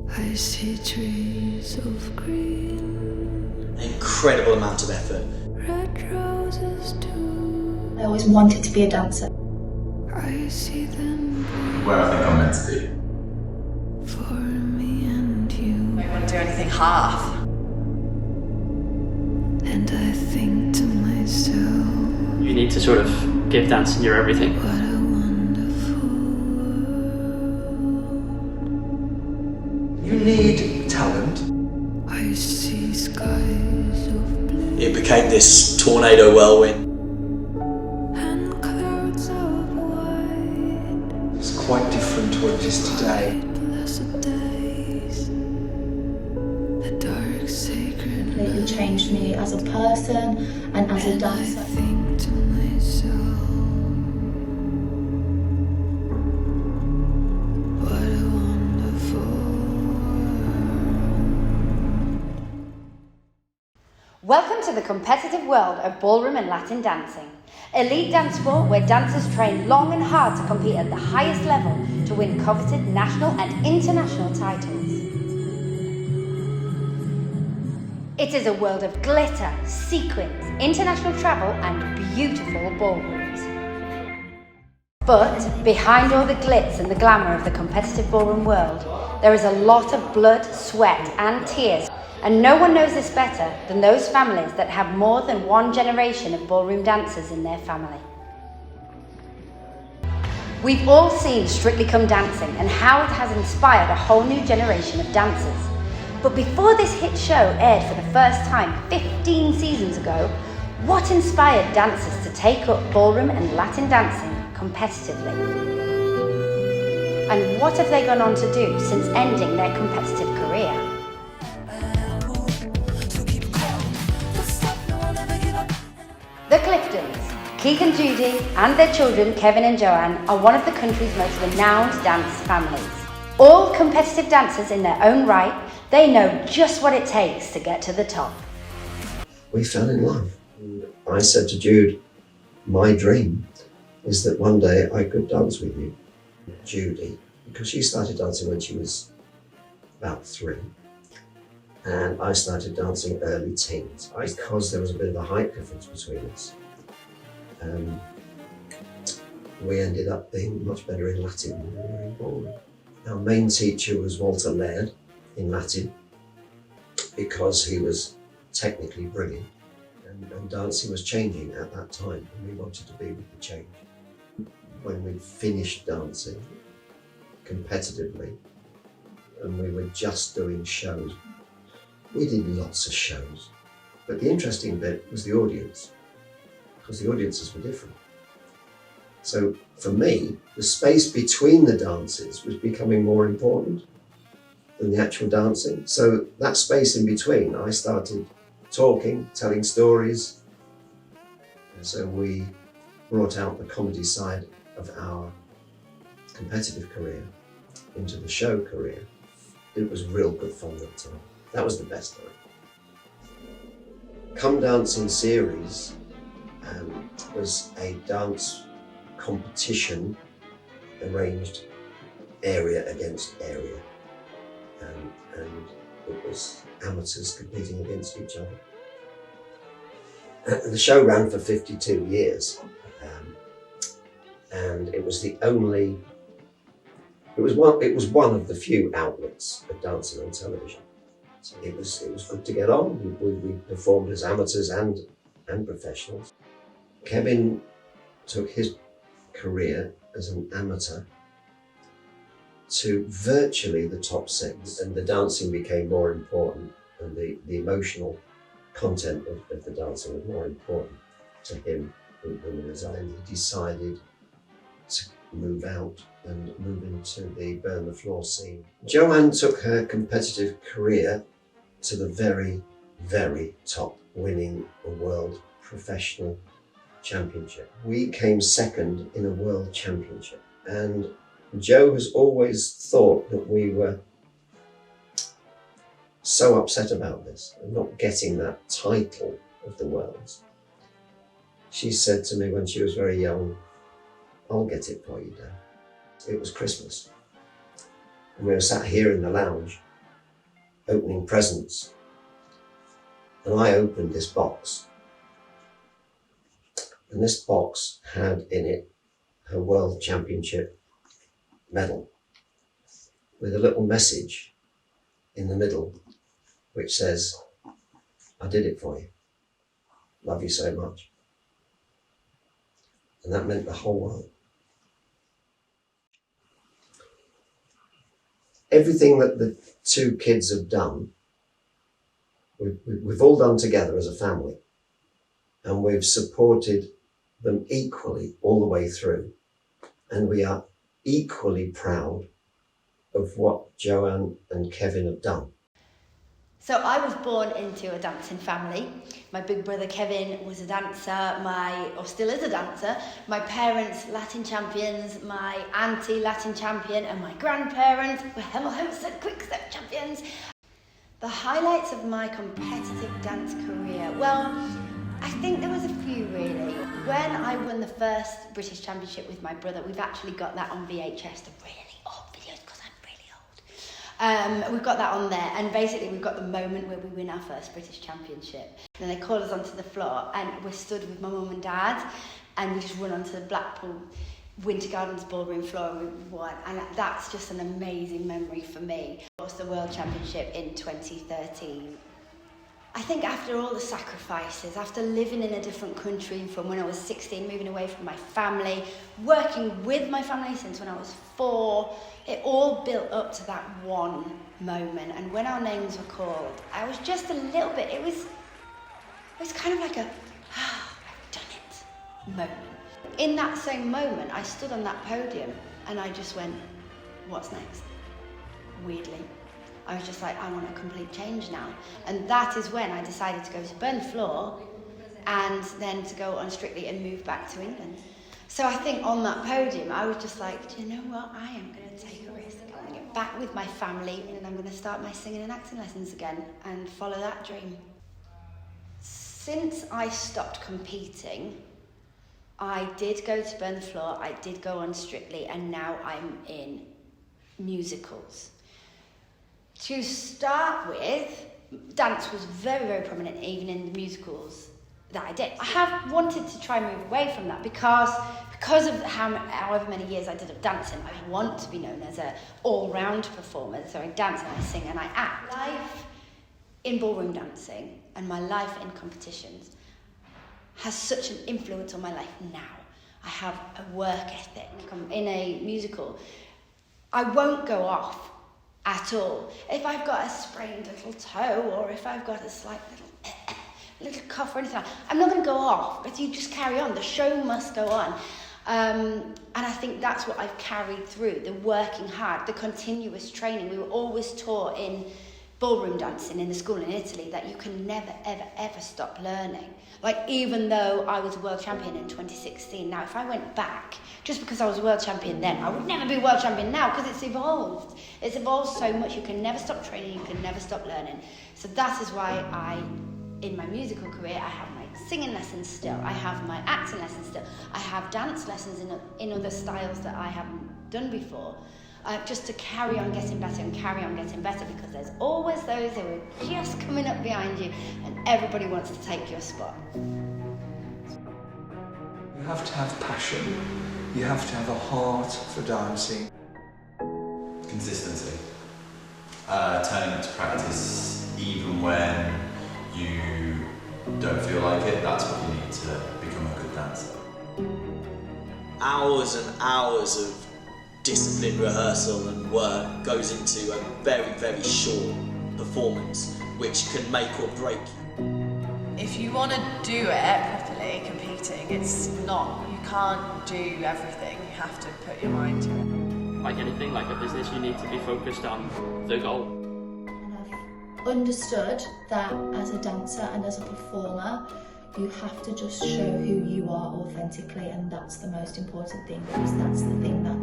I see trees of green. An incredible amount of effort. Red roses too. I always wanted to be a dancer. I see them Where I think I'm meant to be. for me and you. I don't want to do anything half. And I think to myself, You need to sort of give dancing your everything. what a wonderful world. You need talent. I see skies of blue It became this tornado whirlwind. and clouds of white. It's quite different to what it is today. Blessed days, the dark sacred Completely changed me as a person and as a and I dancer. think to myself, what a wonderful Welcome to the competitive world of ballroom and Latin dancing. Elite dance sport where dancers train long and hard to compete at the highest level to win coveted national and international titles. It is a world of glitter, sequins, international travel and beautiful ballrooms. But behind all the glitz and the glamour of the competitive ballroom world, there is a lot of blood, sweat and tears. And no one knows this better than those families that have more than one generation of ballroom dancers in their family. We've all seen Strictly Come Dancing and how it has inspired a whole new generation of dancers. But before this hit show aired for the first time 15 seasons ago, what inspired dancers to take up ballroom and Latin dancing competitively? And what have they gone on to do since ending their competitive career? The Cliftons, Keith and Judy, and their children Kevin and Joanne are one of the country's most renowned dance families. All competitive dancers in their own right, they know just what it takes to get to the top. We fell in love. And I said to Jude, my dream is that one day I could dance with you. Judy, because she started dancing when she was about 3. And I started dancing early teens because there was a bit of a height difference between us. We ended up being much better in Latin than we were in ballroom. Our main teacher was Walter Laird in Latin because he was technically brilliant and dancing was changing at that time and we wanted to be with the change. When we finished dancing competitively and we were just doing shows, we did lots of shows, but the interesting bit was the audience, because the audiences were different. So for me, the space between the dances was becoming more important than the actual dancing. So that space in between, I started talking, telling stories. And so we brought out the comedy side of our competitive career into the show career. It was real good fun that time. That was the best time. Come Dancing series was a dance competition arranged area against area. And it was amateurs competing against each other. The show ran for 52 years. And it was the only, it was one of the few outlets of dancing on television. So it was good to get on. We performed as amateurs and professionals. Kevin took his career as an amateur to virtually the top 6, and the dancing became more important, and the emotional content of the dancing was more important to him than it was I. He decided to move out and move into the Burn the Floor scene. Joanne took her competitive career to the very, very top, winning a world professional championship. We came second in a world championship, and Joe has always thought that we were so upset about this and not getting that title of the world. She said to me when she was very young, "I'll get it for you, Dad." It was Christmas. And we were sat here in the lounge, opening presents. And I opened this box. And this box had in it her World Championship medal with a little message in the middle which says, "I did it for you. Love you so much." And that meant the whole world. Everything that the two kids have done, we've all done together as a family, and we've supported them equally all the way through. And we are equally proud of what Joanne and Kevin have done. So I was born into a dancing family. My big brother Kevin was a dancer, or still is a dancer. My parents, Latin champions, my auntie, Latin champion, and my grandparents were Hemel Hempstead quick-step champions. The highlights of my competitive dance career, well, I think there was a few really. When I won the first British Championship with my brother, we've actually got that on VHS, the really old videos, because I'm really old. We've got that on there, and basically we've got the moment where we win our first British Championship. Then they call us onto the floor, and we're stood with my mum and dad, and we just run onto the Blackpool Winter Gardens ballroom floor and we won, and that's just an amazing memory for me. It was the World Championship in 2013. I think after all the sacrifices, after living in a different country from when I was 16, moving away from my family, working with my family since when I was 4, it all built up to that one moment. And when our names were called, I was just a little bit, it was kind of like a, I've done it moment. In that same moment, I stood on that podium and I just went, what's next? Weirdly. I was just like, I want a complete change now. And that is when I decided to go to Burn the Floor and then to go on Strictly and move back to England. So I think on that podium, I was just like, do you know what? I am going to take a risk. I'm going to get back with my family and I'm going to start my singing and acting lessons again and follow that dream. Since I stopped competing, I did go to Burn the Floor, I did go on Strictly, and now I'm in musicals. To start with, dance was very, very prominent even in the musicals that I did. I have wanted to try and move away from that because of however many years I did of dancing, I want to be known as an all-round performer. So I dance and I sing and I act. Life in ballroom dancing and my life in competitions has such an influence on my life now. I have a work ethic. In a musical, I won't go off at all. If I've got a sprained little toe or if I've got a slight little cough or anything, I'm not going to go off, but you just carry on. The show must go on. And I think that's what I've carried through, the working hard, the continuous training. We were always taught in ballroom dancing in the school in Italy that you can never, ever, ever stop learning. Like, even though I was a world champion in 2016, now if I went back, just because I was a world champion then, I would never be a world champion now because it's evolved. It's evolved so much, you can never stop training, you can never stop learning. So that is why in my musical career, I have my singing lessons still, I have my acting lessons still, I have dance lessons in other styles that I haven't done before. Just to carry on getting better and carry on getting better, because there's always those who are just coming up behind you and everybody wants to take your spot. You have to have passion. You have to have a heart for dancing. Consistency. Turning up to practice even when you don't feel like it, that's what you need to become a good dancer. Hours and hours of disciplined rehearsal and work goes into a very, very short performance, which can make or break you. If you want to do it properly, competing, it's not, you can't do everything, you have to put your mind to it. Like anything, like a business, you need to be focused on the goal. And I've understood that as a dancer and as a performer, you have to just show who you are authentically, and that's the most important thing, because that's the thing that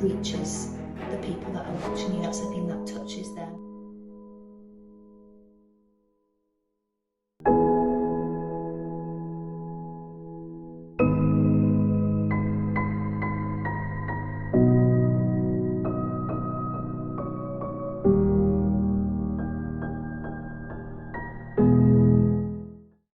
reaches the people that are watching you, that's the thing that touches them.